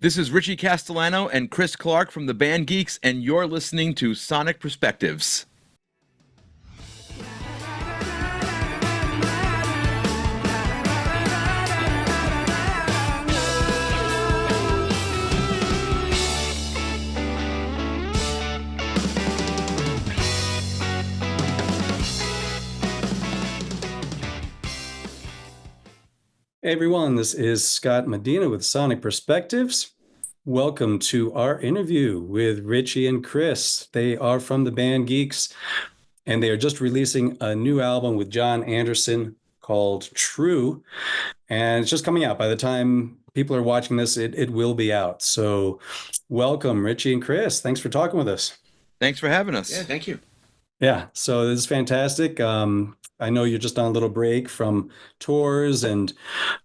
This is Richie Castellano and Chris Clark from the band Geeks, and you're listening to Sonic Perspectives. Hey everyone, this is Scott Medina with Sonic Perspectives. Welcome to our interview with Richie and Chris. They are from the band Geeks, and they are just releasing a new album with Jon Anderson called True, and it's just coming out. By the time people are watching this, it will be out. So welcome, Richie and Chris. Thanks for talking with us. Thanks for having us. Yeah, thank you. Yeah, so this is fantastic. I know you're just on a little break from tours, and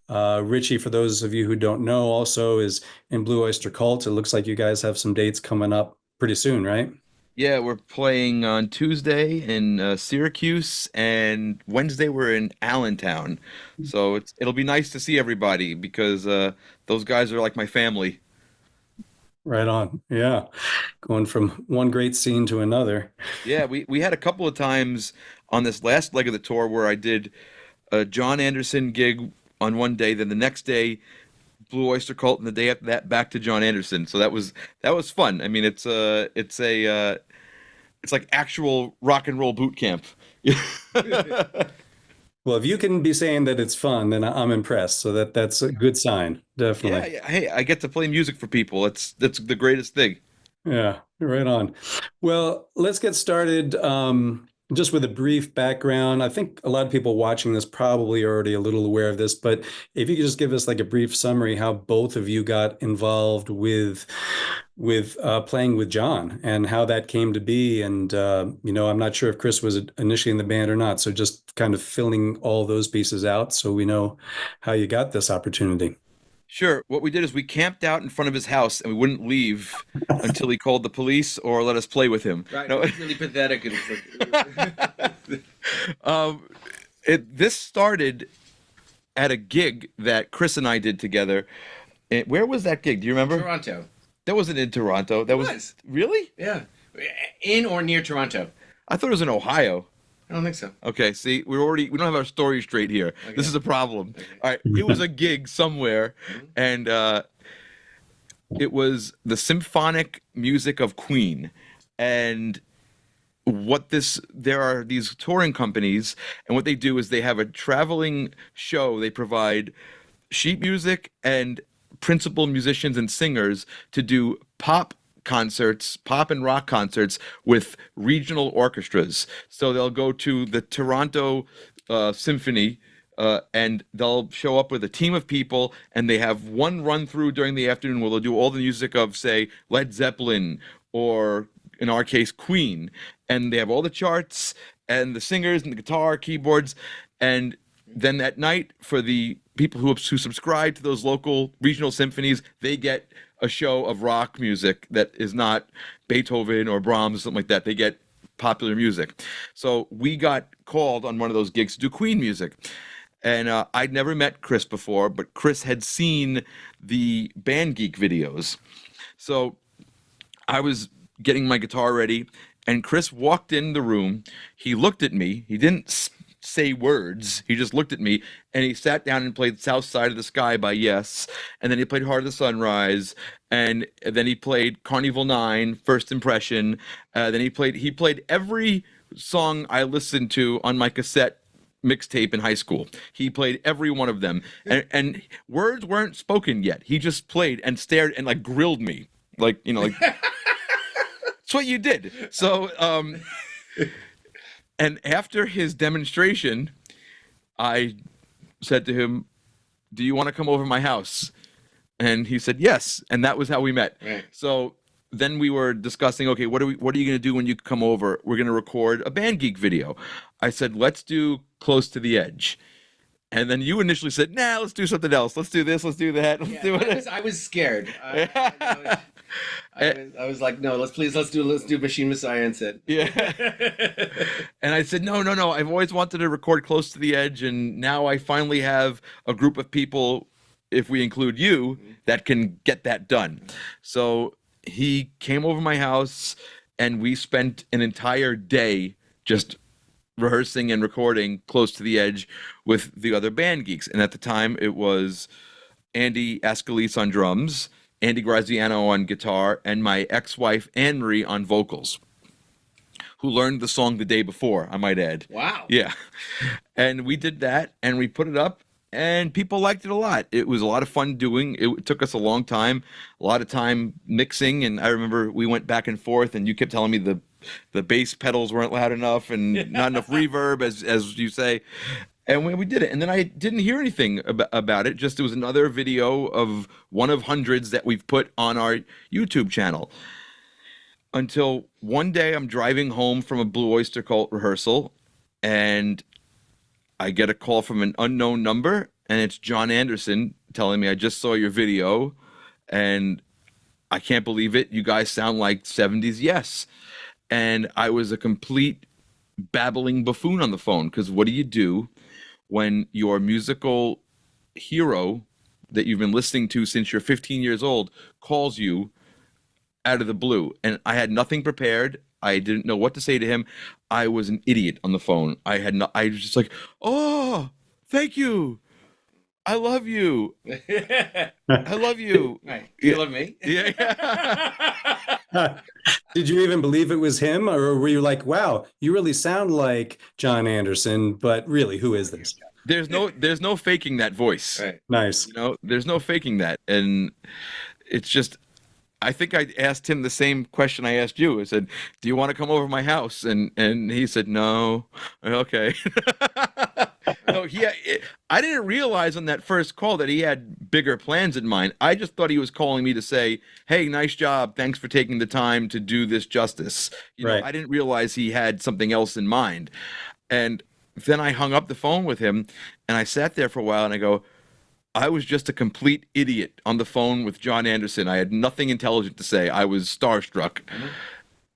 Richie, for those of you who don't know, also is in Blue Oyster Cult. It looks like you guys have some dates coming up pretty soon, right? Yeah, we're playing on Tuesday in Syracuse, and Wednesday we're in Allentown. So it'll be nice to see everybody because those guys are like my family. Right on. Yeah. Going from one great scene to another. Yeah, we had a couple of times on this last leg of the tour where I did a Jon Anderson gig on one day, then the next day Blue Oyster Cult, and the day after that back to Jon Anderson. So that was fun. I mean, it's like actual rock and roll boot camp. Well, if you can be saying that it's fun, then I'm impressed. So that's a good sign, definitely. Yeah, hey, I get to play music for people. That's the greatest thing. Yeah, right on. Well, let's get started just with a brief background. I think a lot of people watching this probably are already a little aware of this, but if you could just give us like a brief summary how both of you got involved with playing with Jon and how that came to be. And I'm not sure if Chris was initially in the band or not, so just kind of filling all those pieces out so we know how you got this opportunity. Sure. What we did is we camped out in front of his house and we wouldn't leave until he called the police or let us play with him. Right. No. It's really pathetic. This started at a gig that Chris and I did together. Where was that gig? Do you remember? Toronto. That wasn't in Toronto. That was really? Yeah. In or near Toronto. I thought it was in Ohio. I don't think so. Okay, see, we don't have our story straight here. Okay. This is a problem. Okay. All right, it was a gig somewhere, and it was the symphonic music of Queen. And there are these touring companies, and what they do is they have a traveling show. They provide sheet music and principal musicians and singers to do pop and rock concerts with regional orchestras. So they'll go to the Toronto Symphony and they'll show up with a team of people, and they have one run through during the afternoon where they'll do all the music of, say, Led Zeppelin or, in our case, Queen. And they have all the charts and the singers and the guitar, keyboards. And then at night, for the people who subscribe to those local regional symphonies, they get a show of rock music that is not Beethoven or Brahms or something like that. They get popular music. So we got called on one of those gigs to do Queen music. And I'd never met Chris before, but Chris had seen the Band Geek videos. So I was getting my guitar ready, and Chris walked in the room. He looked at me. He didn't say words. He just looked at me, and he sat down and played South Side of the Sky by Yes, and then he played Heart of the Sunrise, and then he played Carnival 9, First Impression. Then he played every song I listened to on my cassette mixtape in high school. He played every one of them, and words weren't spoken yet. He just played and stared and like grilled me, like that's what you did. So and after his demonstration, I said to him, "Do you want to come over to my house?" And he said yes, and that was how we met. Right. So then we were discussing, okay, what are you going to do when you come over? We're going to record a Band Geek video. I said, let's do Close to the Edge. And then you initially said, nah, let's do something else. Let's do this, let's do that. Let's do it. I was scared. I was like, no, let's do Machine Messiah instead. Yeah. And I said, no. I've always wanted to record Close to the Edge, and now I finally have a group of people if we include you, that can get that done. So he came over my house and we spent an entire day just rehearsing and recording Close to the Edge with the other band Geeks. And at the time it was Andy Ascalise on drums, Andy Graziano on guitar, and my ex-wife Anne Marie on vocals, who learned the song the day before, I might add. Wow. Yeah. And we did that and we put it up and people liked it a lot. It was a lot of fun doing. It took us a long time, a lot of time mixing. And I remember we went back and forth and you kept telling me the bass pedals weren't loud enough and not enough reverb, as you say. And we did it. And then I didn't hear anything about it. Just it was another video of one of hundreds that we've put on our YouTube channel. Until one day I'm driving home from a Blue Oyster Cult rehearsal and I get a call from an unknown number and it's Jon Anderson telling me, I just saw your video and I can't believe it. You guys sound like 70s Yes. And I was a complete babbling buffoon on the phone, because what do you do when your musical hero that you've been listening to since you're 15 years old calls you out of the blue? And I had nothing prepared. I didn't know what to say to him. I was an idiot on the phone. I was just like, oh, thank you. I love you. I love you. Right. You love me? Yeah. Did you even believe it was him, or were you like, wow, you really sound like Jon Anderson, but really, who is this? There's no faking that voice. Right. Nice. You know, there's no faking that. And it's just, I think I asked him the same question I asked you. I said, do you want to come over to my house? And he said, no. Okay. No, I didn't realize on that first call that he had bigger plans in mind. I just thought he was calling me to say, hey, nice job. Thanks for taking the time to do this justice. You know, Right. I didn't realize he had something else in mind. And then I hung up the phone with him and I sat there for a while and I go, I was just a complete idiot on the phone with Jon Anderson. I had nothing intelligent to say. I was starstruck. Mm-hmm.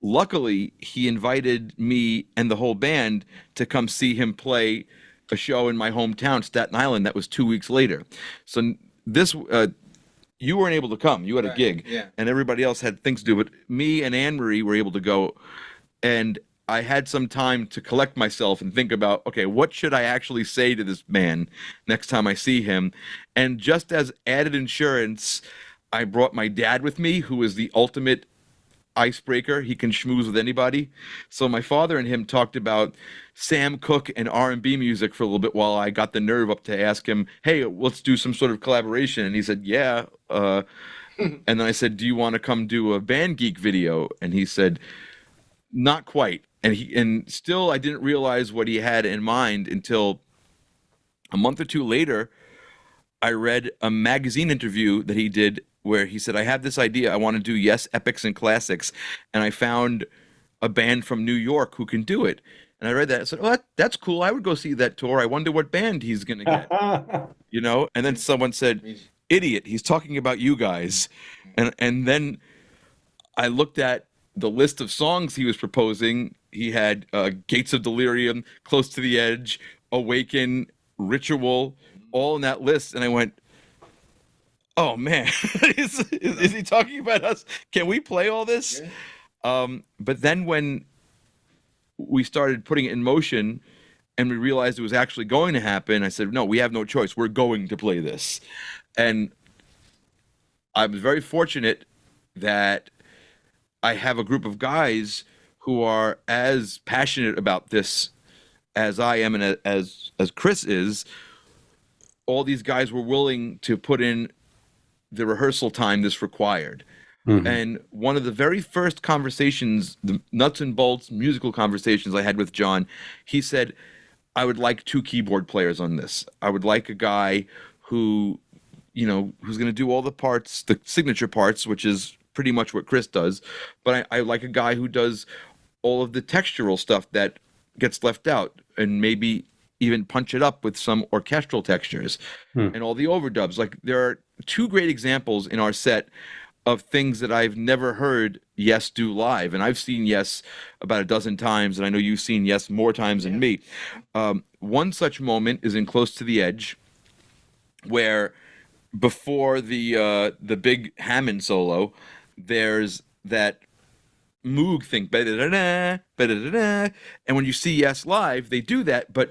Luckily, he invited me and the whole band to come see him play a show in my hometown, Staten Island. That was 2 weeks later. So this, you weren't able to come. You had a gig, yeah. and everybody else had things to do. But me and Anne Marie were able to go, and I had some time to collect myself and think about, okay, what should I actually say to this man next time I see him? And just as added insurance, I brought my dad with me, who is the ultimate icebreaker. He can schmooze with anybody. So my father and him talked about Sam Cooke and R&B music for a little bit while I got the nerve up to ask him, hey, let's do some sort of collaboration. And he said, yeah. And then I said, do you want to come do a Band Geek video? And he said, not quite. And still I didn't realize what he had in mind until a month or two later. I read a magazine interview that he did where he said, I have this idea. I want to do Yes, Epics and Classics. And I found a band from New York who can do it. And I read that. I said, oh, that's cool. I would go see that tour. I wonder what band he's going to get. You know? And then someone said, idiot, he's talking about you guys. And then I looked at the list of songs he was proposing. He had Gates of Delirium, Close to the Edge, Awaken, Ritual, all in that list. And I went, oh man, is he talking about us? Can we play all this? Yeah. But then when we started putting it in motion and we realized it was actually going to happen, I said, no, we have no choice. We're going to play this. And I was very fortunate that I have a group of guys who are as passionate about this as I am and as Chris is. All these guys were willing to put in the rehearsal time this required. Mm-hmm. And one of the very first conversations, the nuts and bolts musical conversations I had with Jon, he said, I would like 2 keyboard players on this. I would like a guy who, you know, who's going to do all the parts, the signature parts, which is pretty much what Chris does. But I like a guy who does all of the textural stuff that gets left out and maybe even punch it up with some orchestral textures and all the overdubs. Like, there are 2 great examples in our set of things that I've never heard Yes do live. And I've seen Yes about a dozen times, and I know you've seen Yes more times than me. One such moment is in Close to the Edge, where before the big Hammond solo, there's that Moog thing, ba-da-da-da, ba-da-da-da. And when you see Yes live, they do that, but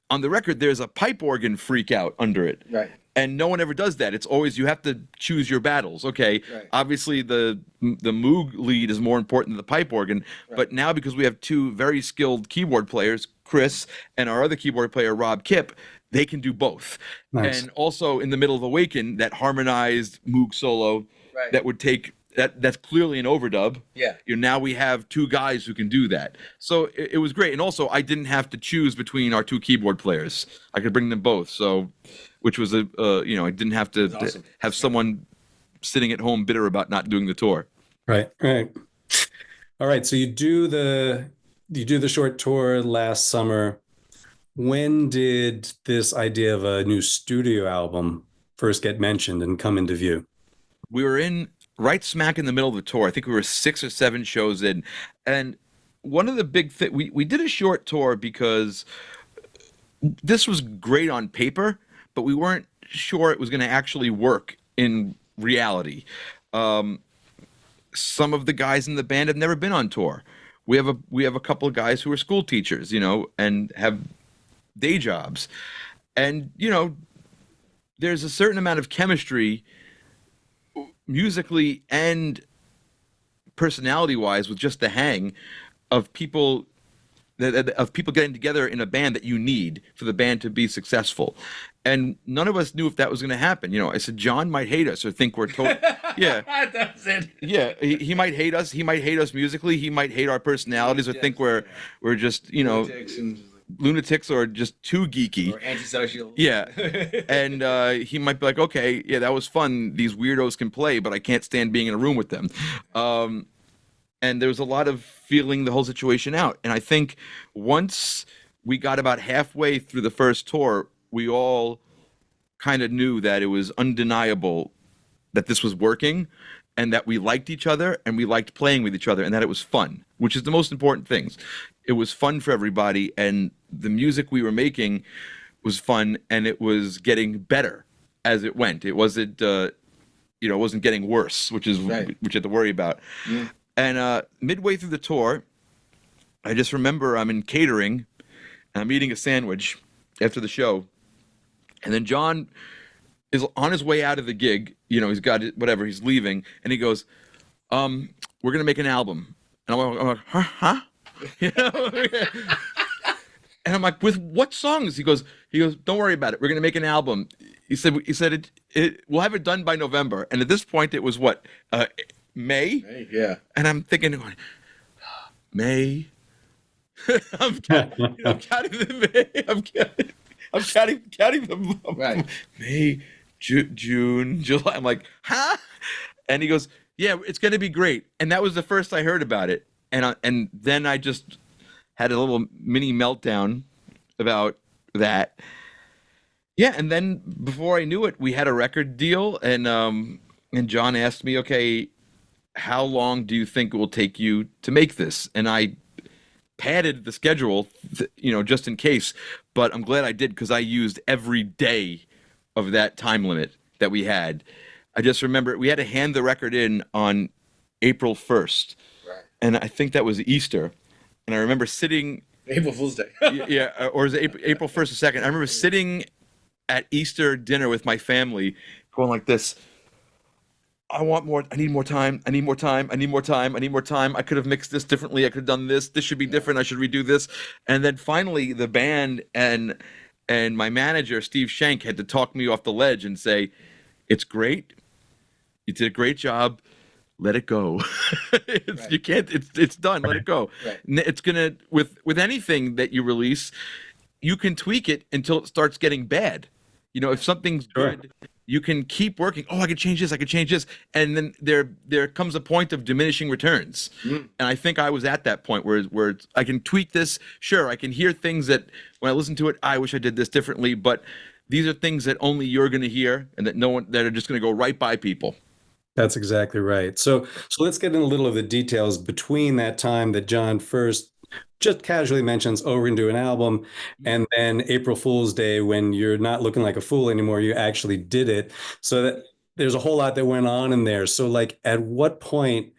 on the record, there's a pipe organ freak out under it. Right. And no one ever does that. It's always you have to choose your battles. Okay, Right. obviously the Moog lead is more important than the pipe organ, but now because we have two very skilled keyboard players, Chris and our other keyboard player Rob Kipp, they can do both. Nice. And also in the middle of Awaken, that harmonized Moog solo Right. that would take that's clearly an overdub. Yeah. Now we have two guys who can do that. So it was great. And also I didn't have to choose between our two keyboard players. I could bring them both. So which was I didn't have to awesome. have someone sitting at home bitter about not doing the tour. Right. All right. So you do the short tour last summer. When did this idea of a new studio album first get mentioned and come into view? We were in right smack in the middle of the tour. I think we were 6 or 7 shows in. And one of the big things, we did a short tour because this was great on paper, but we weren't sure it was going to actually work in reality. Some of the guys in the band have never been on tour. We have a couple of guys who are school teachers, and have day jobs. And, there's a certain amount of chemistry musically and personality wise with just the hang of people getting together in a band that you need for the band to be successful. And none of us knew if that was going to happen. I said, John might hate us or think we're total. Yeah. That's it. Yeah. He might hate us. He might hate us musically. He might hate our personalities or think we're just, lunatics or just too geeky. Or antisocial. Yeah. And he might be like, okay, yeah, that was fun. These weirdos can play, but I can't stand being in a room with them. And there was a lot of feeling the whole situation out. And I think once we got about halfway through the first tour, we all kind of knew that it was undeniable that this was working and that we liked each other and we liked playing with each other and that it was fun, which is the most important things. It was fun for everybody, and the music we were making was fun, and it was getting better as it went. It wasn't, it wasn't getting worse, which Right. which you have to worry about. Yeah. And midway through the tour, I just remember I'm in catering, and I'm eating a sandwich after the show, and then John is on his way out of the gig. He's got whatever, he's leaving, and he goes, "We're gonna make an album," and I'm like, huh? And I'm like, with what songs? He goes, don't worry about it. We're gonna make an album. He said we'll have it done by November. And at this point, it was what, May? Hey, yeah. And I'm thinking, May. I'm counting the May. I'm counting the Right. May, June, July. I'm like, huh? And he goes, yeah, it's gonna be great. And that was the first I heard about it. And then I just had a little mini meltdown about that. Yeah, and then before I knew it, we had a record deal, and John asked me, okay, how long do you think it will take you to make this? And I padded the schedule, just in case. But I'm glad I did, because I used every day of that time limit that we had. I just remember we had to hand the record in on April 1st. And I think that was Easter. And I remember sitting... April Fool's Day. Yeah, or is it April 1st or 2nd? I remember sitting at Easter dinner with my family going like this. I need more time. I need more time. I need more time. I need more time. I could have mixed this differently. I could have done this. This should be different. I should redo this. And then finally the band and my manager, Steve Schenk, had to talk me off the ledge and say, it's great. You did a great job. Let it go. Right. You can't. It's done. Let it go. Right. It's gonna with anything that you release, you can tweak it until it starts getting bad. If something's Sure. good, you can keep working. Oh, I could change this. I could change this, and then there comes a point of diminishing returns. And I think I was at that point where I can tweak this. Sure, I can hear things that when I listen to it, I wish I did this differently. But these are things that only you're going to hear, and that are just going to go right by people. That's exactly right. So let's get in a little of the details between that time that John first just casually mentions, oh, we're gonna do an album. And then April Fool's Day, when you're not looking like a fool anymore, you actually did it. So that there's a whole lot that went on in there. So like at what point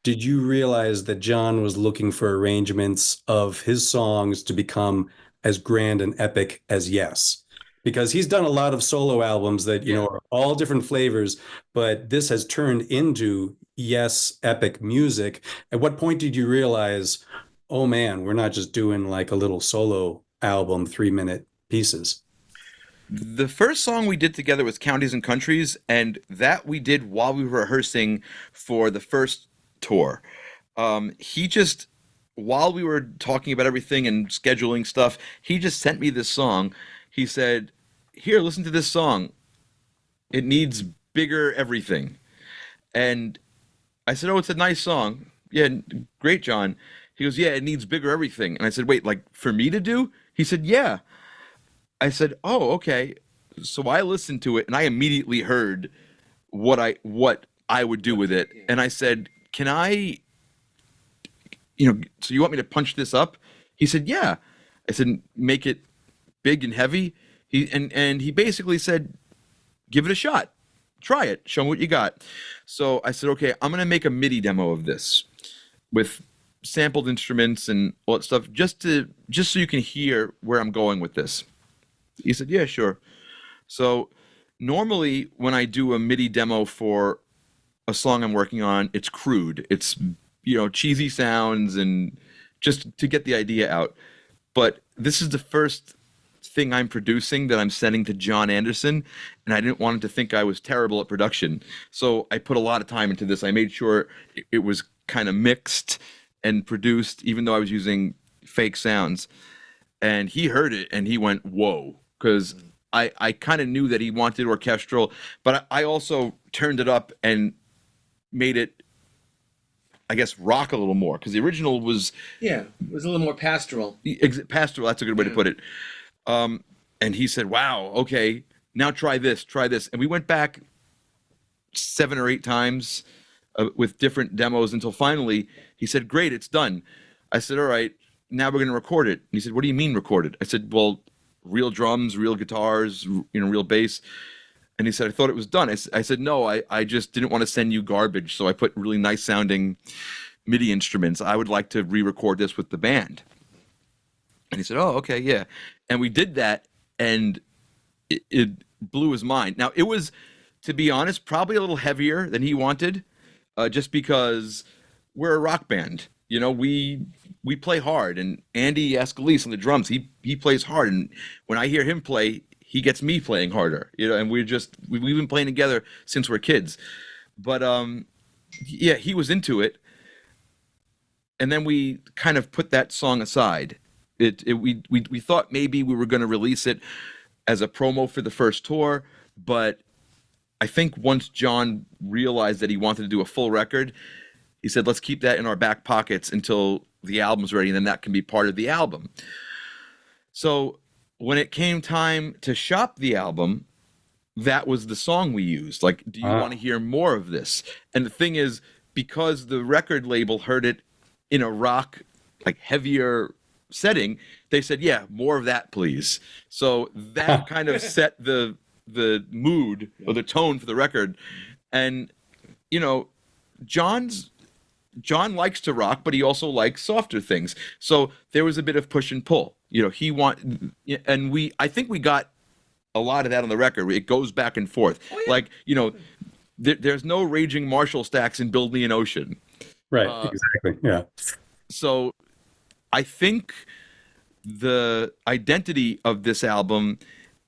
did you realize that Jon was looking for arrangements of his songs to become as grand and epic as Yes? Because he's done a lot of solo albums that, you know, are all different flavors, but this has turned into Yes epic music. At what point did you realize, oh man, we're not just doing like a little solo album, 3 minute pieces? The first song we did together was Counties and Countries, and that we did while we were rehearsing for the first tour. He just, while we were talking about everything and scheduling stuff, he just sent me this song. He said, "Here, listen to this song. It needs bigger everything." And I said, "Oh, it's a nice song. Yeah, great, Jon." He goes, "Yeah, it needs bigger everything." And I said, "Wait, like for me to do?" He said, "Yeah." I said, "Oh, okay." So I listened to it and I immediately heard what I would do with it. And I said, "Can I, so you want me to punch this up?" He said, "Yeah." I said, "Make it big and heavy." And he basically said, "Give it a shot. Try it. Show me what you got." So I said, "Okay, I'm gonna make a MIDI demo of this with sampled instruments and all that stuff, just so you can hear where I'm going with this." He said, "Yeah, sure." So normally when I do a MIDI demo for a song I'm working on, it's crude. It's, cheesy sounds and just to get the idea out. But this is the first thing I'm producing that I'm sending to Jon Anderson, and I didn't want him to think I was terrible at production. So I put a lot of time into this. I made sure it was kind of mixed and produced, even though I was using fake sounds. And he heard it and he went, "Whoa," because I kind of knew that he wanted orchestral, but I also turned it up and made it, I guess, rock a little more, because the original was Yeah, it was a little more pastoral. pastoral. That's a good way to put it. And he said, "Wow, okay, now try this, try this." And we went back 7 or 8 times with different demos until finally he said, "Great, it's done." I said, "All right, now we're going to record it." And he said, "What do you mean record it?" I said, "Well, real drums, real guitars, real bass." And he said, "I thought it was done." I said, "No, I just didn't want to send you garbage, so I put really nice sounding MIDI instruments. I would like to re-record this with the band." And he said, "Oh, okay, yeah." And we did that, and it blew his mind. Now, it was, to be honest, probably a little heavier than he wanted, just because we're a rock band. We play hard, and Andy Ascalise on the drums, he plays hard, and when I hear him play, he gets me playing harder. And we've been playing together since we're kids. But yeah, he was into it, and then we kind of put that song aside. We thought maybe we were going to release it as a promo for the first tour, but I think once Jon realized that he wanted to do a full record, he said, "Let's keep that in our back pockets until the album's ready, and then that can be part of the album." So when it came time to shop the album, that was the song we used. Like, "Do you want to hear more of this?" And the thing is, because the record label heard it in a rock, like heavier setting, they said, "Yeah, more of that, please." So that kind of set the mood or the tone for the record. And Jon likes to rock, but he also likes softer things. So there was a bit of push and pull. I think we got a lot of that on the record. It goes back and forth. Oh, yeah. Like, there's no raging Marshall stacks in Build Me an Ocean. Right, exactly. Yeah. So I think the identity of this album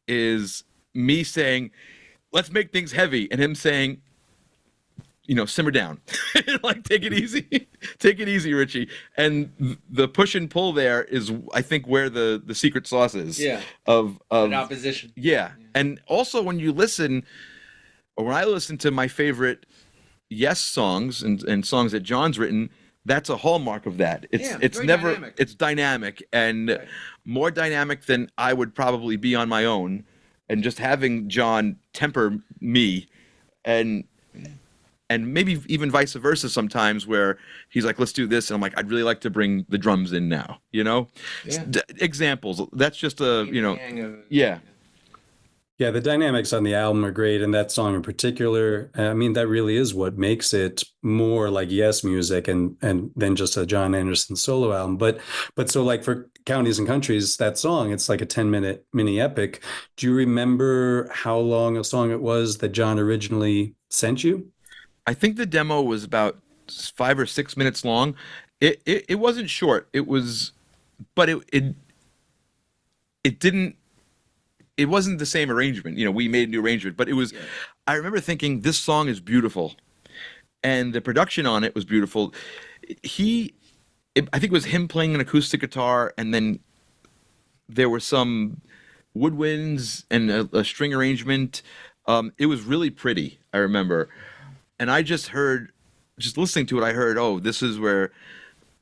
is me saying, "Let's make things heavy," and him saying, "Simmer down." Like, take it easy. Take it easy, Richie. And the push and pull there is, I think, where the secret sauce is. Yeah. Of opposition. Yeah. And also when you listen, or when I listen to my favorite Yes songs and songs that Jon's written, that's a hallmark of that. It's never dynamic. It's dynamic, and more dynamic than I would probably be on my own. And just having Jon temper me, and and maybe even vice versa sometimes, where he's like, let's do this, and I'm like, I'd really like to bring the drums in now, Yeah. Examples. That's just a, Hang of- yeah. Yeah, the dynamics on the album are great, and that song in particular, I mean, that really is what makes it more like Yes music and than just a Jon Anderson solo album. But so like for Counties and Countries, that song, it's like a 10-minute mini epic. Do you remember how long a song it was that John originally sent you? I think the demo was about 5 or 6 minutes long. It wasn't short. It was, but it didn't. It wasn't the same arrangement. We made a new arrangement, but it was. Yeah. I remember thinking this song is beautiful, and the production on it was beautiful. I think it was him playing an acoustic guitar, and then there were some woodwinds and a string arrangement. It was really pretty. I remember, and just listening to it, I heard, oh, this is where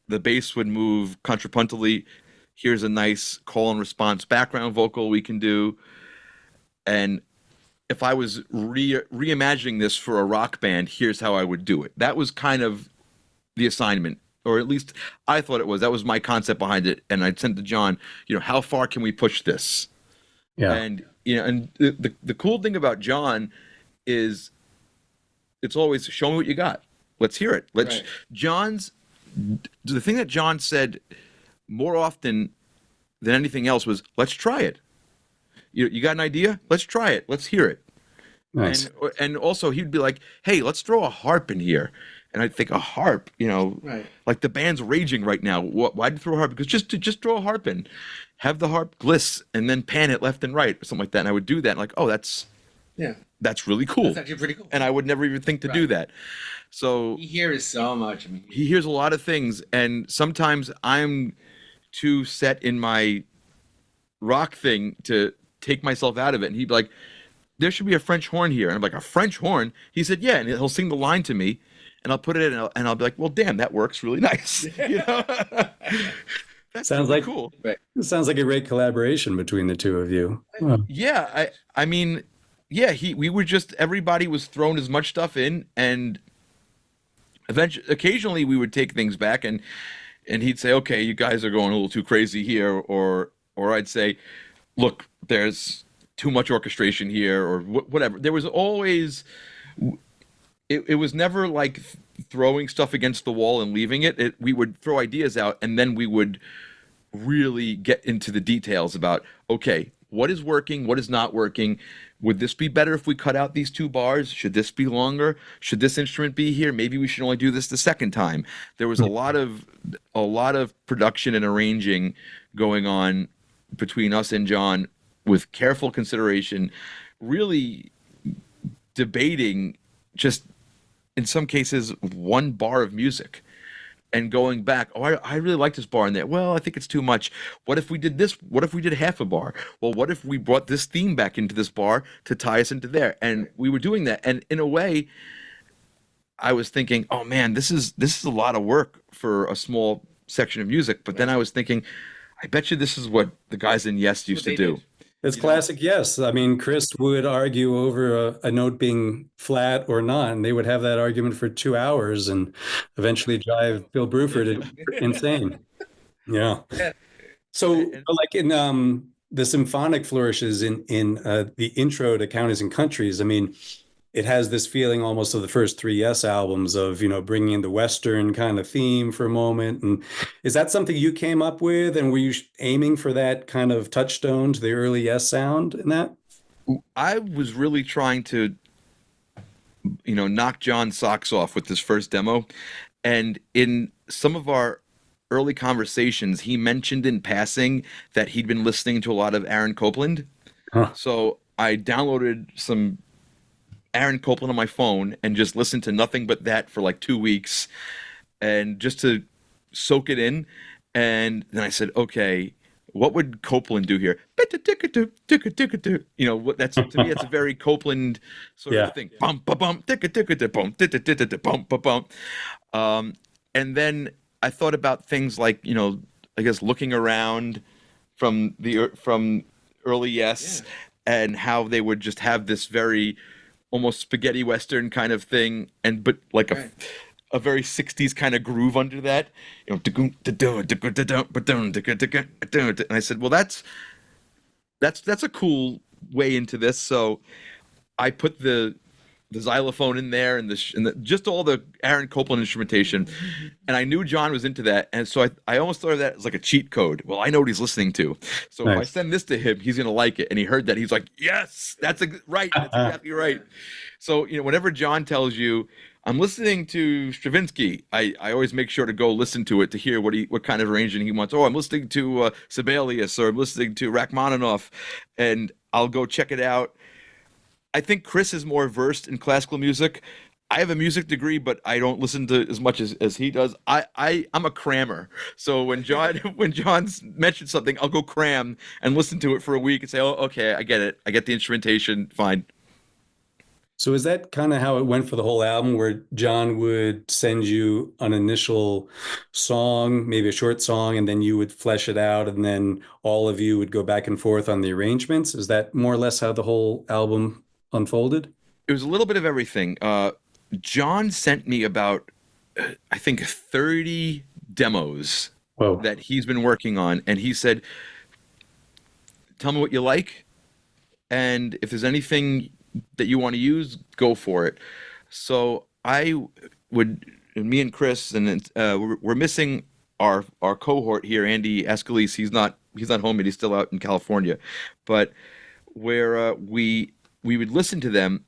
the bass would move contrapuntally. Here's a nice call and response background vocal we can do. And if I was reimagining this for a rock band, here's how I would do it. That was kind of the assignment, or at least I thought it was. That was my concept behind it. And I sent to John, how far can we push this? Yeah. And and the cool thing about John is it's always show me what you got. Let's hear it. Right. The thing that John said more often than anything else was, let's try it. You got an idea? Let's try it. Let's hear it. Nice. And also he'd be like, hey, let's throw a harp in here. And I'd think a harp, Right. like the band's raging right now. Why'd you throw a harp? Because just throw a harp in, have the harp gliss, and then pan it left and right or something like that. And I would do that. And like, oh, that's really cool. That's actually pretty cool. And I would never even think to do Right. that. So He hears so much. I mean, he hears a lot of things, and sometimes I'm too set in my rock thing to take myself out of it. And he'd be like, there should be a French horn here. And I'm like, a French horn? He said, yeah. And he'll sing the line to me, and I'll put it in, and I'll be like, well, damn, that works really nice. That's Sounds really like- cool. right. It sounds like a great collaboration between the two of you. Wow. Yeah, I mean, yeah, we were just, everybody was throwing as much stuff in, and occasionally we would take things back, and he'd say, okay, you guys are going a little too crazy here, or I'd say, look, there's too much orchestration here, or whatever. There was always, it was never like throwing stuff against the wall and leaving it. We would throw ideas out, and then we would really get into the details about, okay, what is working, what is not working. Would this be better if we cut out these 2 bars? Should this be longer? Should this instrument be here? Maybe we should only do this the second time. There was a lot of production and arranging going on between us and John, with careful consideration, really debating just in some cases 1 bar of music. And going back, oh, I really like this bar in there. Well, I think it's too much. What if we did this? What if we did half a bar? Well, what if we brought this theme back into this bar to tie us into there? And we were doing that. And in a way, I was thinking, oh man, this is a lot of work for a small section of music. But then I was thinking, I bet you this is what the guys in Yes used to do. It's classic Yes. I mean, Chris would argue over a note being flat or not, and they would have that argument for 2 hours and eventually drive Bill Bruford insane. Yeah. So, like in the symphonic flourishes in the intro to Counties and Countries, I mean, it has this feeling almost of the first 3 Yes albums of, bringing in the Western kind of theme for a moment. And is that something you came up with? And were you aiming for that kind of touchstone to the early Yes sound in that? I was really trying to, knock John's socks off with this first demo. And in some of our early conversations, he mentioned in passing that he'd been listening to a lot of Aaron Copland. Huh. So I downloaded some Aaron Copland on my phone and just listened to nothing but that for like 2 weeks, and just to soak it in. And then I said, okay, what would Copland do here? That's, to me, it's a very Copland sort of thing. Bum ba bum, bum ba bum. And then I thought about things like, I guess looking around from early Yes, and how they would just have this very almost spaghetti western kind of thing, and but like Right. a very 60s kind of groove under that, you know. And I said, well, that's a cool way into this. So I put the xylophone in there and just all the Aaron Copland instrumentation, and I knew John was into that, and so I almost thought of that as like a cheat code. Well, I know what he's listening to, so if I Nice. send this to him, he's gonna like it. And he heard that, he's like, yes, right, that's exactly right. So whenever John tells you I'm listening to Stravinsky, I always make sure to go listen to it to hear what kind of arrangement he wants. Oh, I'm listening to Sibelius, or I'm listening to Rachmaninoff, and I'll go check it out. I think Chris is more versed in classical music. I have a music degree, but I don't listen to as much as he does. I'm a crammer. So when John's mentioned something, I'll go cram and listen to it for a week and say, oh, okay, I get it. I get the instrumentation. Fine. So is that kind of how it went for the whole album, where John would send you an initial song, maybe a short song, and then you would flesh it out, and then all of you would go back and forth on the arrangements? Is that more or less how the whole album unfolded? It was a little bit of everything. John sent me about, I think, 30 demos Whoa. that he's been working on, and he said, tell me what you like, and if there's anything that you want to use, go for it. So me and Chris, and we're missing our cohort here, Andy Escalise. He's not home yet. He's still out in California, but where we would listen to them,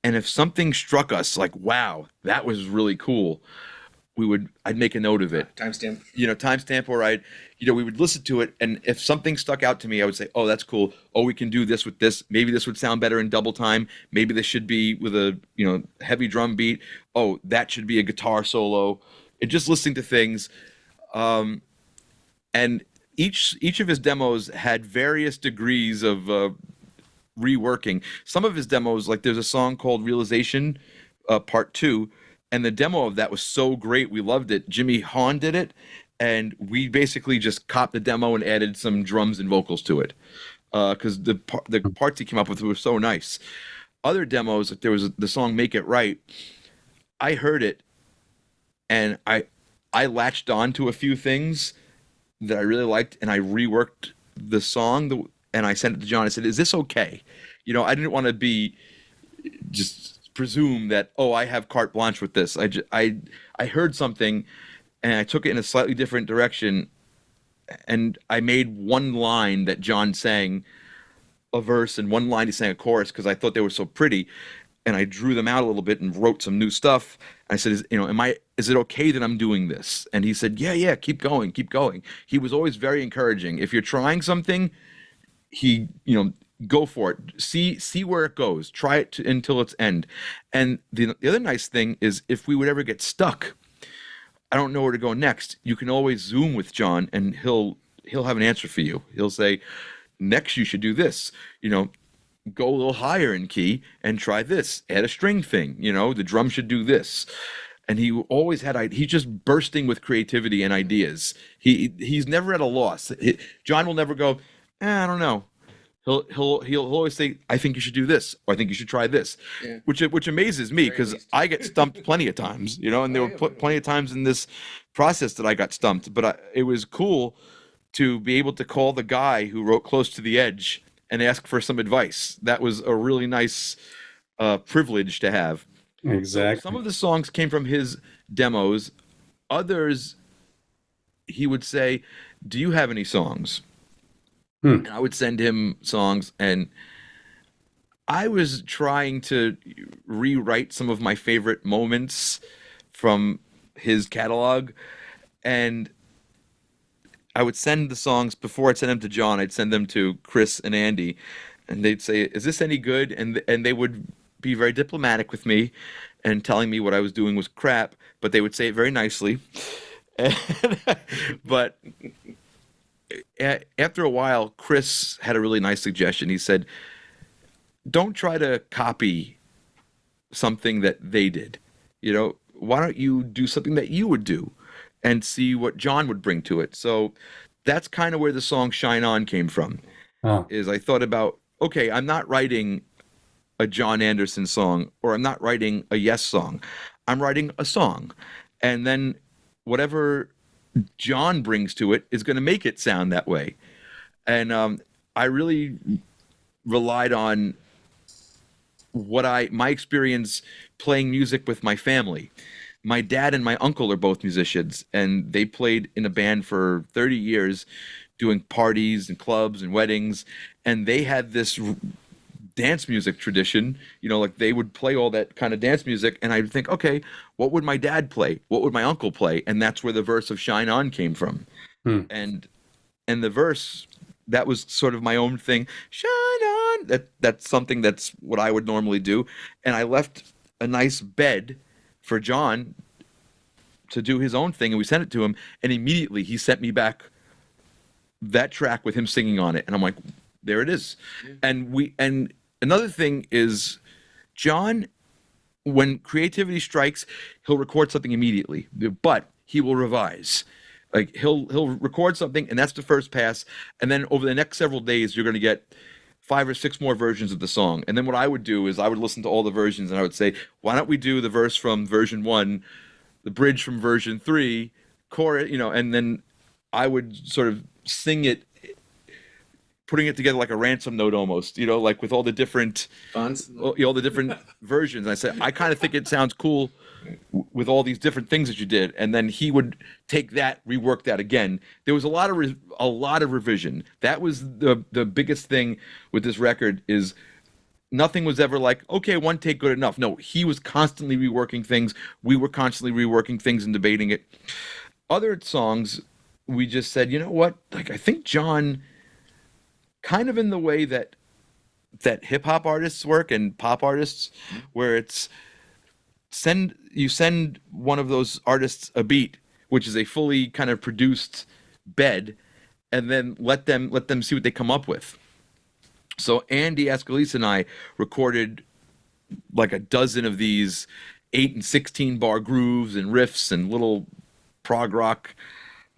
and if something struck us like, wow, that was really cool, I'd make a note of it. Timestamp. Timestamp, or we would listen to it, and if something stuck out to me, I would say, oh, that's cool. Oh, we can do this with this. Maybe this would sound better in double time. Maybe this should be with a, heavy drum beat. Oh, that should be a guitar solo. And just listening to things. And each of his demos had various degrees of reworking. Some of his demos, like there's a song called Realization, Part 2, and the demo of that was so great, we loved it. Jimmy Hahn did it, and we basically just copped the demo and added some drums and vocals to it, because the parts he came up with were so nice. Other demos, like there was the song Make It Right, I heard it, and I latched on to a few things that I really liked, and I reworked the song, and I sent it to John. I said, is this okay? I didn't want to be just presume that, oh, I have carte blanche with this. I heard something, and I took it in a slightly different direction, and I made one line that John sang a verse, and one line he sang a chorus, because I thought they were so pretty, and I drew them out a little bit and wrote some new stuff. I said, is it okay that I'm doing this? And he said, yeah, keep going. He was always very encouraging. If you're trying something, go for it. See where it goes. Try it until its end. And the other nice thing is, if we would ever get stuck, I don't know where to go next, you can always Zoom with John, and he'll have an answer for you. He'll say, next you should do this. Go a little higher in key and try this. Add a string thing. The drum should do this. And he always he's just bursting with creativity and ideas. He's never at a loss. John will never go, I don't know. He'll always say, I think you should do this, or I think you should try this, Yeah. which amazes me, because I get stumped plenty of times, and there were plenty of times in this process that I got stumped. But it was cool to be able to call the guy who wrote Close to the Edge and ask for some advice. That was a really nice privilege to have. Exactly. So some of the songs came from his demos. Others, he would say, do you have any songs? And I would send him songs, and I was trying to rewrite some of my favorite moments from his catalog, and I would send the songs. Before I'd send them to John, I'd send them to Chris and Andy, and they'd say, is this any good? And they would be very diplomatic with me and telling me what I was doing was crap, but they would say it very nicely. But after a while, Chris had a really nice suggestion. He said, don't try to copy something that they did. Why don't you do something that you would do and see what John would bring to it? So that's kind of where the song Shine On came from. Oh. Is I thought about, okay, I'm not writing a Jon Anderson song, or I'm not writing a Yes song. I'm writing a song. And then whatever John brings to it is going to make it sound that way. And I really relied on my experience playing music with my family. My dad and my uncle are both musicians, and they played in a band for 30 years, doing parties and clubs and weddings. And they had this dance music tradition, like they would play all that kind of dance music. And I'd think, okay, what would my dad play? What would my uncle play? And that's where the verse of Shine On came from. And the verse, that was sort of my own thing. Shine on. That's something that's what I would normally do. And I left a nice bed for John to do his own thing, and we sent it to him, and immediately he sent me back that track with him singing on it. And I'm like, there it is. And another thing is, John, when creativity strikes, he'll record something immediately, but he will revise. Like he'll record something, and that's the first pass, and then over the next several days you're going to get 5 or 6 more versions of the song. And then what I would do is I would listen to all the versions, and I would say, why don't we do the verse from version 1, the bridge from version 3, chorus, and then I would sort of sing it, putting it together like a ransom note almost, like with all the different fonts, all the different versions. And I said, I kind of think it sounds cool with all these different things that you did. And then he would take that, rework that again. There was a lot of revision. That was the biggest thing with this record, is nothing was ever like, okay, one take, good enough. No, he was constantly reworking things. We were constantly reworking things and debating it. Other songs, we just said, you know what? Like, I think John, kind of in the way that hip hop artists work and pop artists, where it's you send one of those artists a beat, which is a fully kind of produced bed, and then let them see what they come up with. So Andy Ascalise and I recorded like a dozen of these 8 and 16 bar grooves and riffs and little prog rock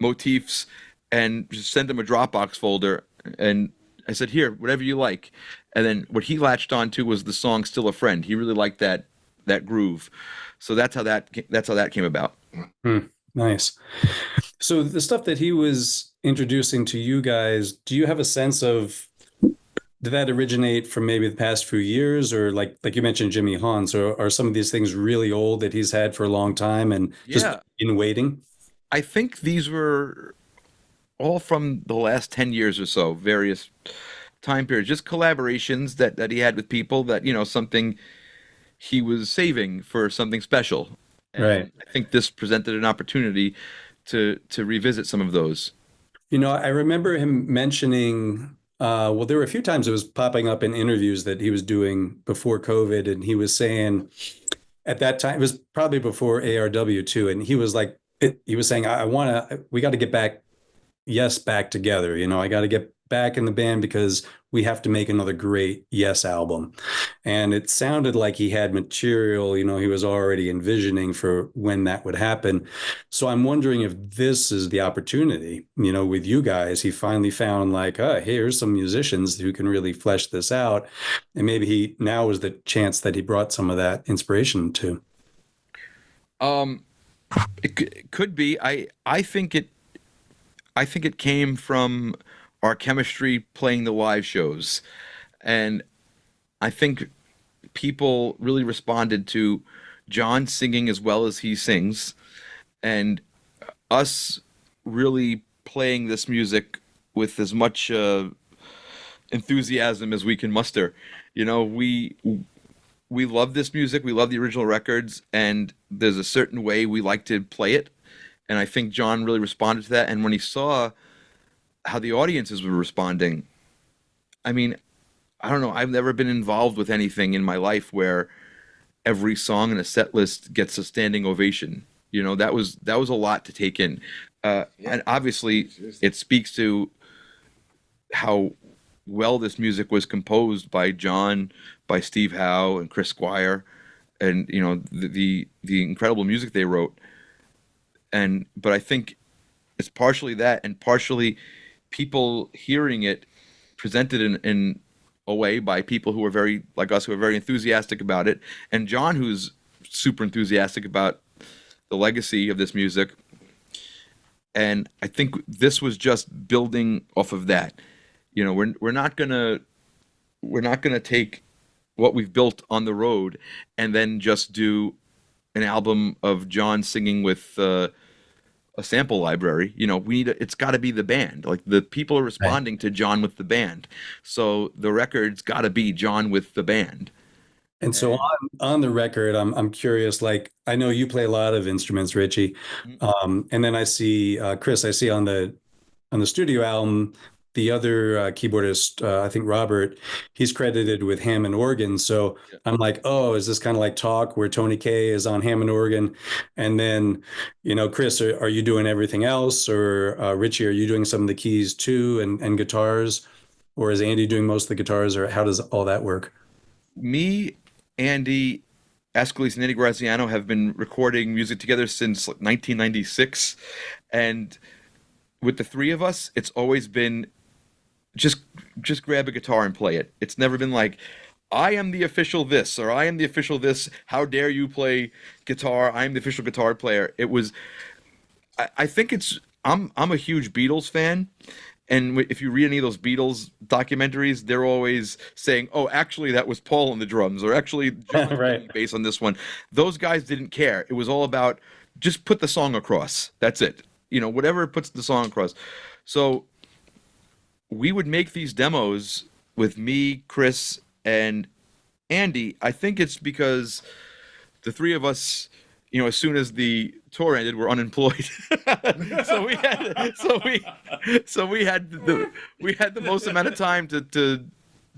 motifs, and just sent him a Dropbox folder. And I said, here, whatever you like. And then what he latched onto was the song Still a Friend. He really liked that groove. So that's how that came about. Nice. So the stuff that he was introducing to you guys, do you have a sense of, did that originate from maybe the past few years, or like you mentioned Jimmy Hans, or are some of these things really old that he's had for a long time and just in waiting? I think these were all from the last 10 years or so, various time periods, just collaborations that he had with people that, something he was saving for something special. And right. I think this presented an opportunity to revisit some of those. I remember him mentioning, well, there were a few times it was popping up in interviews that he was doing before COVID, and he was saying at that time, it was probably before ARW too, and he was like, he was saying, we got to get back together. I got to get back in the band because we have to make another great Yes album. And it sounded like he had material, he was already envisioning for when that would happen. So I'm wondering if this is the opportunity, with you guys. He finally found like, here's some musicians who can really flesh this out. And maybe now is the chance that he brought some of that inspiration to. It could be. I think it came from our chemistry playing the live shows. And I think people really responded to John singing as well as he sings, and us really playing this music with as much enthusiasm as we can muster. We love this music. We love the original records, and there's a certain way we like to play it. And I think John really responded to that. And when he saw how the audiences were responding, I mean, I don't know. I've never been involved with anything in my life where every song in a set list gets a standing ovation. That was a lot to take in. And obviously, it speaks to how well this music was composed by John, by Steve Howe and Chris Squire, and the incredible music they wrote. But I think it's partially that, and partially people hearing it presented in away by people who are very like us, who are very enthusiastic about it, and Jon, who's super enthusiastic about the legacy of this music. And I think this was just building off of that. You know, we're not gonna take what we've built on the road and then just do an album of Jon singing with a sample library. You know, it's got to be the band. Like the people are responding to Jon with the band, so the record's got to be Jon with the band. And so on the record, I'm curious. Like I know you play a lot of instruments, Richie, and then I see Chris. I see on the studio album, the other keyboardist, I think Robert, he's credited with Hammond organ. So I'm like, oh, is this kind of like Talk, where Tony Kaye is on Hammond organ, and then, Chris, are you doing everything else, or Richie, are you doing some of the keys too, and guitars, or is Andy doing most of the guitars, or how does all that work? Me, Andy, Ascalise, and Eddie Graziano have been recording music together since like 1996, and with the three of us, it's always been just grab a guitar and play it. It's never been like, I am the official this, or I am the official this. How dare you play guitar? I am the official guitar player. It was, I think I'm a huge Beatles fan. And if you read any of those Beatles documentaries, they're always saying, "Oh, actually, that was Paul on the drums," or "Actually, John's playing bass on this one." Those guys didn't care. It was all about just put the song across. That's it. Whatever puts the song across. So we would make these demos with me, Chris, and Andy. I think it's because the three of us, as soon as the tour ended, were unemployed. so we had the most amount of time to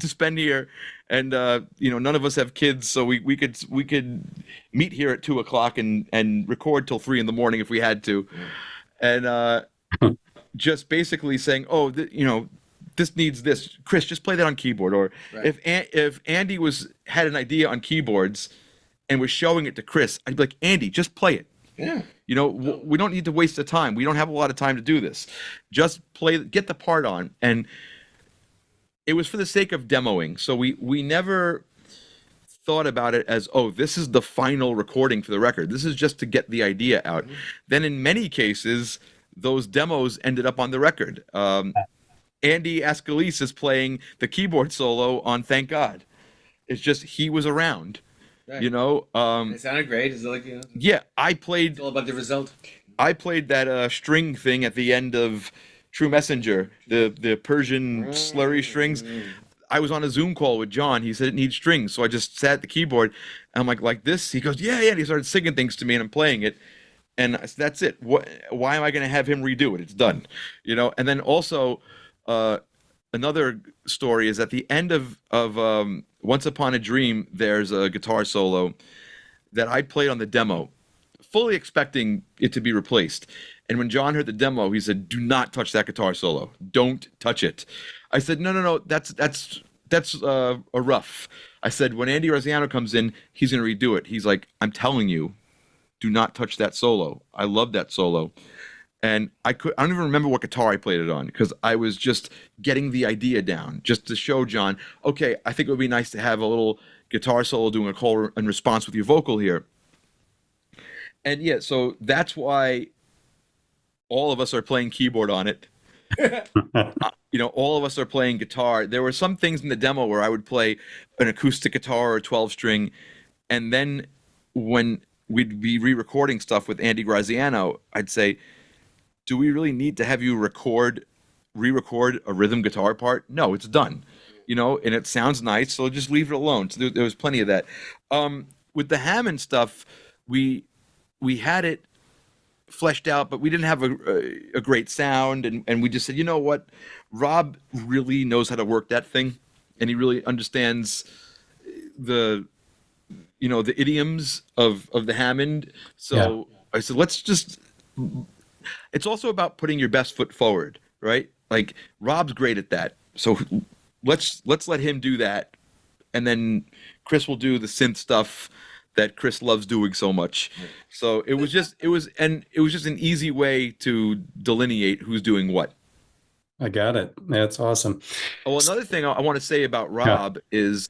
spend here, and none of us have kids, so we could meet here at 2:00 and record till 3 a.m. if we had to, and just basically saying, oh, this needs this. Chris, just play that on keyboard. Or if Andy had an idea on keyboards and was showing it to Chris, I'd be like, Andy, just play it. Yeah. We don't need to waste the time. We don't have a lot of time to do this. Just get the part on. And it was for the sake of demoing. So we never thought about it as, oh, this is the final recording for the record. This is just to get the idea out. Mm-hmm. Then in many cases, those demos ended up on the record. Andy Ascalise is playing the keyboard solo on Thank God. It's just he was around. Right. It sounded great. Is it like, yeah, it's all about the result. I played that string thing at the end of True Messenger, the Persian slurry strings. I was on a Zoom call with Jon. He said it needs strings, so I just sat at the keyboard. And I'm like this. He goes, yeah. And he started singing things to me, and I'm playing it. And I said, that's it. Why am I going to have him redo it? It's done. And then also another story is at the end of Once Upon a Dream, there's a guitar solo that I played on the demo, fully expecting it to be replaced. And when Jon heard the demo, he said, "Do not touch that guitar solo. Don't touch it." I said, "No. That's a rough." I said, "When Andy Graziano comes in, he's going to redo it." He's like, "I'm telling you, do not touch that solo. I love that solo." And I don't even remember what guitar I played it on, because I was just getting the idea down, just to show Jon, okay, I think it would be nice to have a little guitar solo doing a call and response with your vocal here. And yeah, so that's why all of us are playing keyboard on it. All of us are playing guitar. There were some things in the demo where I would play an acoustic guitar or a 12-string, and then when we'd be re-recording stuff with Andy Graziano, I'd say, do we really need to have you re-record a rhythm guitar part? No, it's done, and it sounds nice, so just leave it alone. So there was plenty of that. With the Hammond stuff, we had it fleshed out, but we didn't have a great sound, and we just said, you know what, Rob really knows how to work that thing, and he really understands the idioms of the Hammond. So I said, let's just. It's also about putting your best foot forward, right? Like Rob's great at that, so let's let him do that, and then Chris will do the synth stuff that Chris loves doing so much. So it was just an easy way to delineate who's doing what. I got it. That's awesome. Oh, another thing I want to say about Yeah. Rob is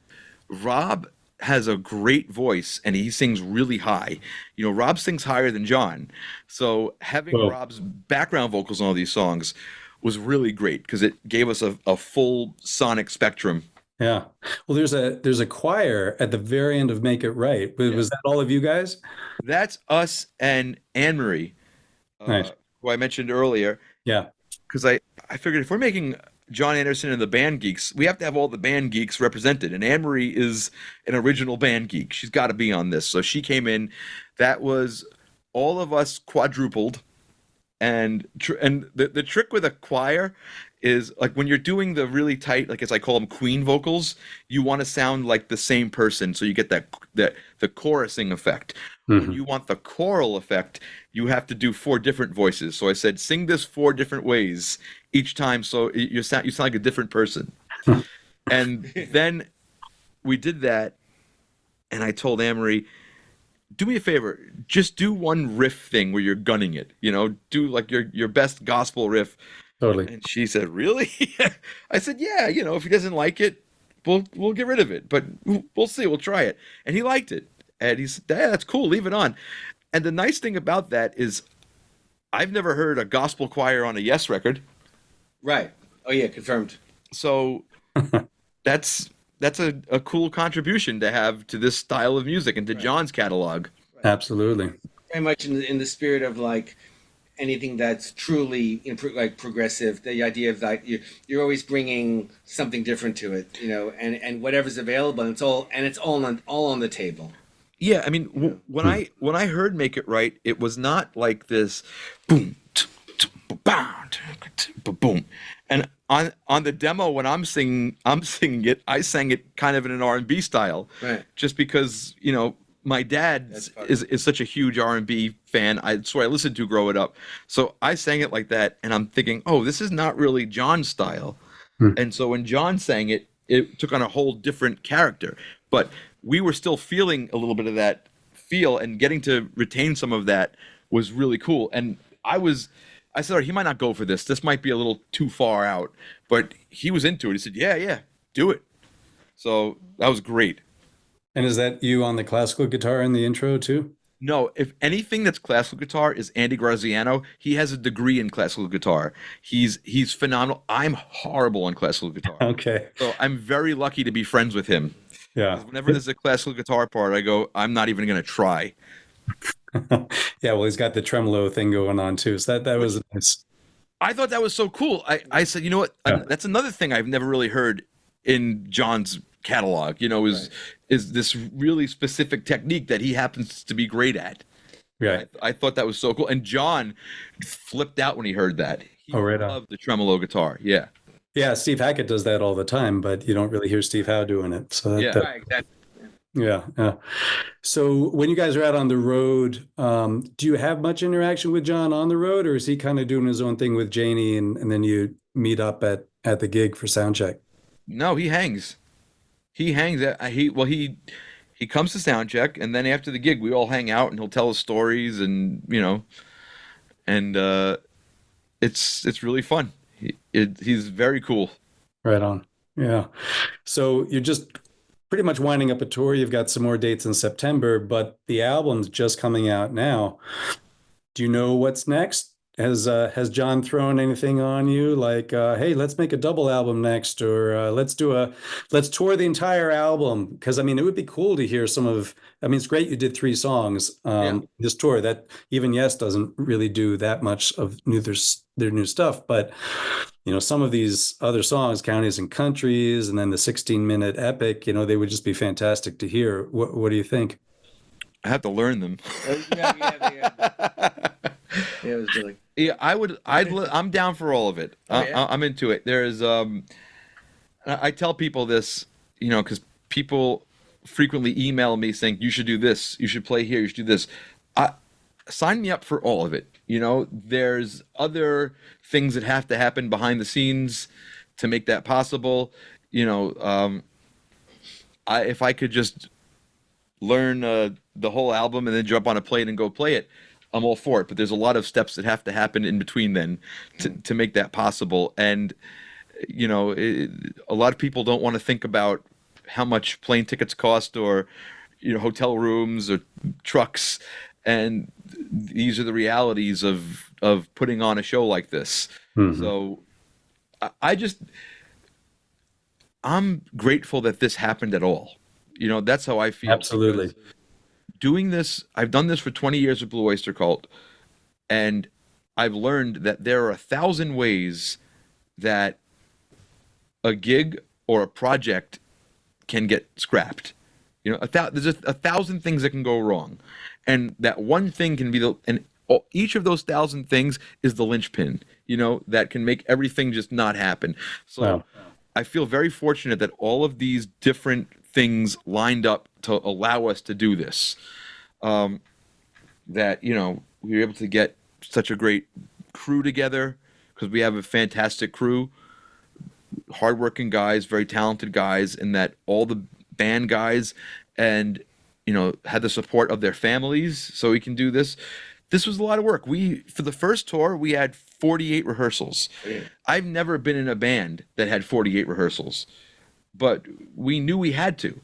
Rob has a great voice and he sings really high. You know, Rob sings higher than John. So having Well, Rob's background vocals on all these songs was really great because it gave us a full sonic spectrum. yeah. Well, there's a choir at the very end of Make It Right. Was, Yeah. was that all of you guys? That's us and Anne Marie, Nice. who I mentioned earlier. Yeah. Because I figured if we're making Jon Anderson and the band geeks, we have to have all the band geeks represented. And Anne Marie is an original band geek. She's got to be on this. So she came in. That was all of us quadrupled. And the trick with a choir is like when you're doing the really tight, like as I call them queen vocals, you want to sound like the same person, so you get that the chorusing effect. When Hmm. you want the choral effect, you have to do four different voices. So I said, sing this four different ways each time, so you sound like a different person. And then we did that, and I told Amory, do me a favor, just do one riff thing where you're gunning it, do like your best gospel riff. Totally. And she said, really? I said, yeah, if he doesn't like it, we'll get rid of it, but we'll see, we'll try it. And he liked it. And he said, yeah, that's cool, leave it on. And the nice thing about that is I've never heard a gospel choir on a Yes record. Right. Oh yeah, confirmed. So that's a cool contribution to have to this style of music and to Right. John's catalog. Absolutely. Very much in the spirit of like anything that's truly like progressive. The idea of like you're always bringing something different to it, and whatever's available, and it's all on the table. Yeah, I mean, when I heard "Make It Right," it was not like this boom, boom, and on the demo when I'm singing it. I sang it kind of in an R&B style, Right. just because my dad That's fun. is such a huge R&B fan. It's what I listened to growing up, so I sang it like that, and I'm thinking, oh, this is not really John's style. Hmm. And so when John sang it, it took on a whole different character. But we were still feeling a little bit of that feel, and getting to retain some of that was really cool. And I said, he might not go for this. This might be a little too far out. But he was into it. He said, yeah, yeah, do it. So that was great. And is that you on the classical guitar in the intro too? No, if anything that's classical guitar is Andy Graziano. He has a degree in classical guitar. He's phenomenal. I'm horrible on classical guitar. Okay. So I'm very lucky to be friends with him. Yeah. Whenever there's a classical guitar part, I go, I'm not even going to try. Yeah, well, he's got the tremolo thing going on too. So that was nice. I thought that was so cool. I said, you know what? Yeah. That's another thing I've never really heard in John's catalog, is Right. is this really specific technique that he happens to be great at. Right. I thought that was so cool. And John flipped out when he heard that. He Oh, right on. loved the tremolo guitar. Yeah. Yeah, Steve Hackett does that all the time, but you don't really hear Steve Howe doing it. So Yeah. Right. Exactly. yeah, yeah. So when you guys are out on the road, do you have much interaction with John on the road, or is he kind of doing his own thing with Janie, and then you meet up at the gig for sound check? No, he hangs. He hangs. He comes to sound check, and then after the gig, we all hang out, and he'll tell us stories, and it's really fun. He's very cool. Right on. Yeah. So you're just pretty much winding up a tour. You've got some more dates in September, but the album's just coming out now. Do you know what's next? Has John thrown anything on you like, hey, let's make a double album next, or let's tour the entire album? Because I mean, it would be cool to hear some of. I mean, it's great you did 3 songs Yeah. this tour. That even Yes doesn't really do that much of their new stuff, but some of these other songs, Counties and Countries, and then the 16-minute epic, they would just be fantastic to hear. What do you think? I have to learn them. Yeah. Yeah, it was really. Yeah, I'm down for all of it. Oh, yeah? I'm into it. There's I tell people this, because people frequently email me saying you should do this, you should play here, you should do this. Sign me up for all of it. There's other things that have to happen behind the scenes to make that possible. If I could just learn the whole album and then jump on a plane and go play it, I'm all for it. But there's a lot of steps that have to happen in between then to make that possible. And a lot of people don't want to think about how much plane tickets cost, or hotel rooms or trucks, and these are the realities of putting on a show like this. So I'm grateful that this happened at all. That's how I feel. Absolutely. Doing this, I've done this for 20 years with Blue Oyster Cult, and I've learned that there are 1,000 ways that a gig or a project can get scrapped. There's 1,000 things that can go wrong, and that one thing can be each of those 1,000 things is the linchpin, that can make everything just not happen. So Wow. I feel very fortunate that all of these different things lined up to allow us to do this. That we were able to get such a great crew together, because we have a fantastic crew, hardworking guys, very talented guys, and that all the band guys and had the support of their families so we can do this. This was a lot of work. For the first tour, we had 48 rehearsals. I've never been in a band that had 48 rehearsals, but we knew we had to.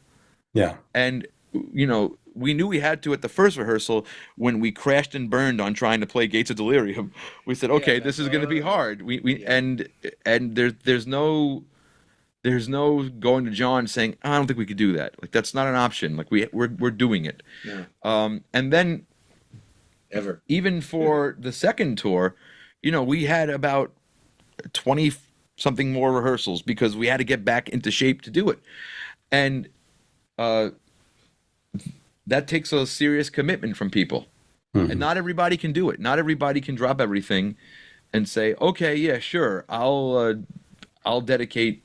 Yeah. And we knew we had to at the first rehearsal when we crashed and burned on trying to play Gates of Delirium. We said, okay, this is going to be hard. And there's no going to Jon saying, I don't think we could do that. Like, that's not an option. Like, we're doing it. Yeah. And then even for the second tour, we had about 20 something more rehearsals because we had to get back into shape to do it. And that takes a serious commitment from people. And not everybody can do it. Not everybody can drop everything and say, okay, yeah, sure, I'll dedicate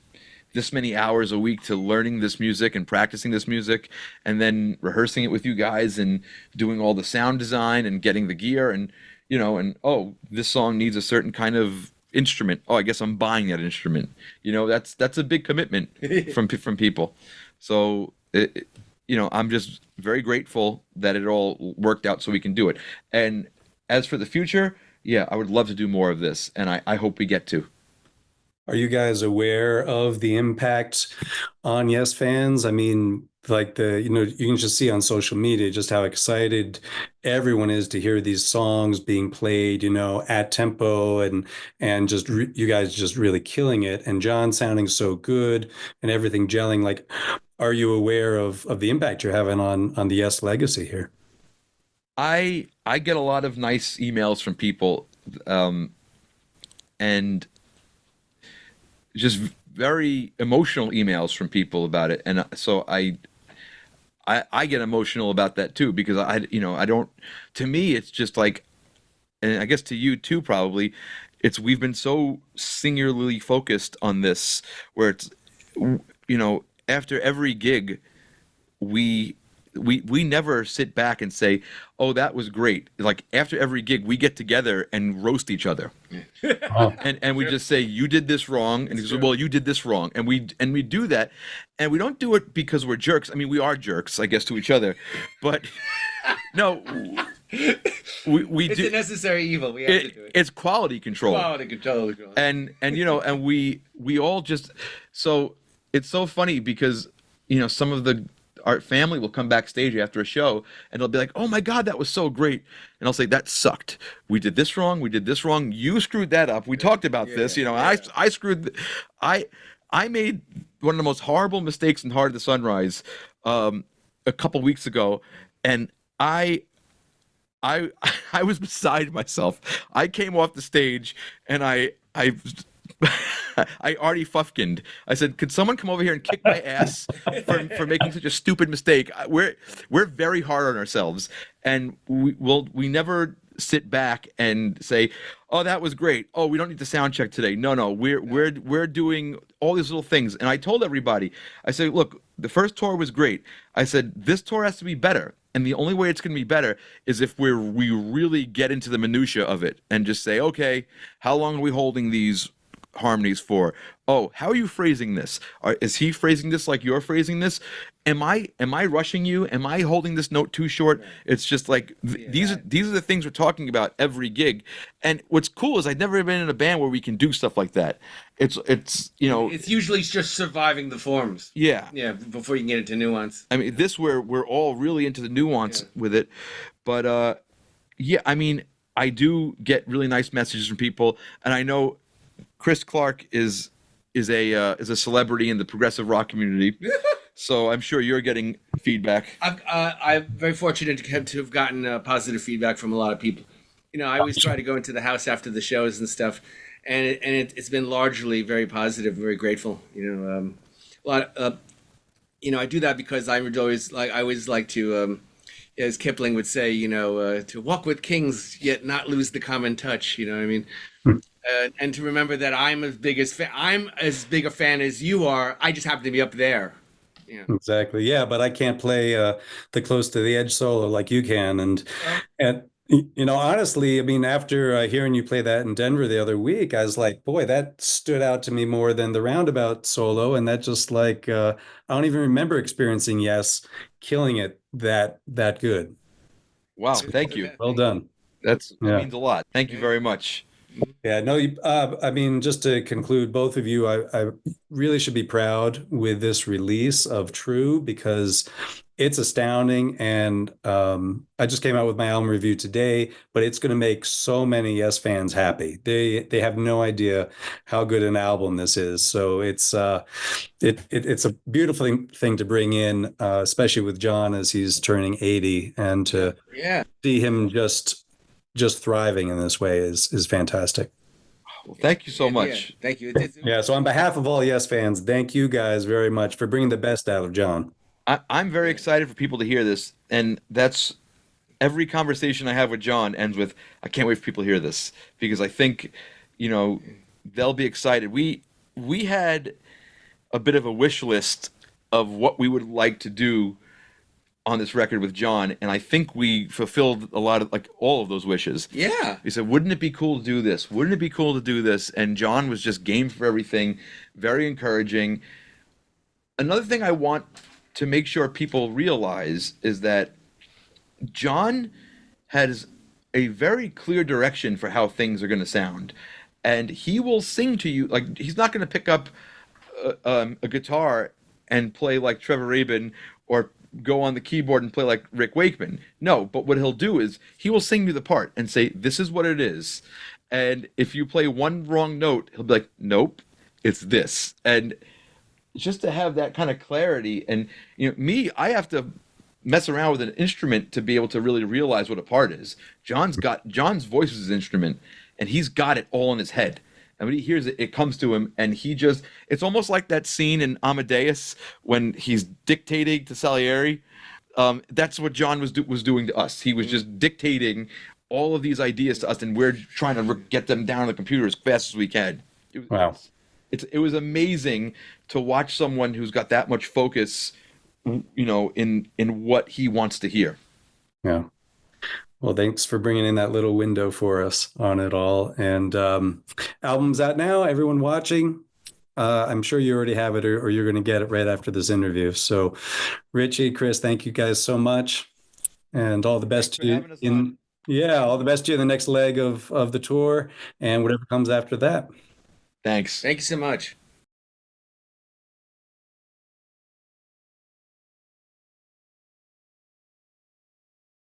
this many hours a week to learning this music and practicing this music, and then rehearsing it with you guys and doing all the sound design and getting the gear and this song needs a certain kind of instrument. Oh, I guess I'm buying that instrument. That's a big commitment from people. So I'm just very grateful that it all worked out so we can do it. And as for the future, yeah, I would love to do more of this, and I hope we get to. Are you guys aware of the impact on Yes fans? I mean, like you can just see on social media just how excited everyone is to hear these songs being played, at tempo and just you guys just really killing it, and Jon sounding so good and everything gelling. Like, are you aware of the impact you're having on the Yes legacy here? I get a lot of nice emails from people, and just very emotional emails from people about it, and so I get emotional about that too, because I don't. To me, it's just like, and I guess to you too, probably. We've been so singularly focused on this, where it's after every gig, we never sit back and say, oh, that was great. Like, after every gig, we get together and roast each other. And we just say, you did this wrong, and he says, well, you did this wrong, and we do that, and we don't do it because we're jerks. I mean, we are jerks, I guess, to each other, but no, we it's do. a necessary evil. We have to do it. It's quality control. Quality control. And and we all just, so it's so funny because some of our family will come backstage after a show and they'll be like, oh my God, that was so great. And I'll say, that sucked. We did this wrong. You screwed that up. We talked about this. I screwed. I made one of the most horrible mistakes in Heart of the Sunrise a couple weeks ago. And I was beside myself. I came off the stage and I already fuffkined. I said, could someone come over here and kick my ass for making such a stupid mistake? We're very hard on ourselves, and we never sit back and say, oh, that was great. Oh, we don't need to sound check today. No, we're doing all these little things. And I told everybody, I said, look, the first tour was great. I said, this tour has to be better. And the only way it's going to be better is if we really get into the minutia of it and just say, okay, how long are we holding these harmonies for. Oh, how are you phrasing this? Is he phrasing this like you're phrasing this? Am I rushing you? Am I holding this note too short? It's just like these are the things we're talking about every gig. And what's cool is I've never been in a band where we can do stuff like that. It's It's usually just surviving the forms. yeah. Yeah, before you can get into nuance. I mean, this where we're all really into the nuance with it, but yeah, I mean, I do get really nice messages from people, and I know Chris Clark is a celebrity in the progressive rock community, so I'm sure you're getting feedback. I'm very fortunate to have gotten positive feedback from a lot of people. I always try to go into the house after the shows and stuff, and it's been largely very positive, very grateful. A lot. I do that because I always like to, as Kipling would say, to walk with kings yet not lose the common touch. You know what I mean? And to remember that I'm as big a fan as you are. I just happen to be up there. Yeah. Exactly. Yeah, but I can't play the close to the edge solo like you can. And honestly, I mean, after hearing you play that in Denver the other week, I was like, boy, that stood out to me more than the roundabout solo. And that just like I don't even remember experiencing Yes killing it that good. Wow, thank you. Well done. That means a lot. Thank you very much. Yeah, no, I mean, just to conclude, both of you, I really should be proud with this release of True because it's astounding. And I just came out with my album review today, but it's going to make so many Yes fans happy. They have no idea how good an album this is. So it's it's a beautiful thing to bring in, especially with Jon as he's turning 80, and to see him just thriving in this way is fantastic. Well, thank you so much. Yeah, thank you. Yeah, so on behalf of all Yes fans, thank you guys very much for bringing the best out of Jon. I'm very excited for people to hear this, and that's every conversation I have with Jon ends with, I can't wait for people to hear this, because I think, they'll be excited. We had a bit of a wish list of what we would like to do on this record with Jon, and I think we fulfilled a lot of, like, all of those wishes. Yeah. We said, wouldn't it be cool to do this? Wouldn't it be cool to do this? And Jon was just game for everything, very encouraging. Another thing I want to make sure people realize is that Jon has a very clear direction for how things are going to sound, and he will sing to you. Like, he's not going to pick up a guitar and play like Trevor Rabin, or go on the keyboard and play like Rick Wakeman. No, but what he'll do is he will sing you the part and say, this is what it is. And if you play one wrong note, he'll be like, nope, it's this. And just to have that kind of clarity, and I have to mess around with an instrument to be able to really realize what a part is. Jon's voice is his instrument, and he's got it all in his head. And when he hears it, it comes to him, and it's almost like that scene in Amadeus when he's dictating to Salieri. That's what Jon was doing to us. He was just dictating all of these ideas to us, and we're trying to get them down on the computer as fast as we can. Wow. It was amazing to watch someone who's got that much focus, in what he wants to hear. Yeah. Well, thanks for bringing in that little window for us on it all. And album's out now, everyone watching. I'm sure you already have it, or you're going to get it right after this interview. So Richie, Chris, thank you guys so much. And all the best to you all the best to you in the next leg of the tour and whatever comes after that. Thanks. Thank you so much.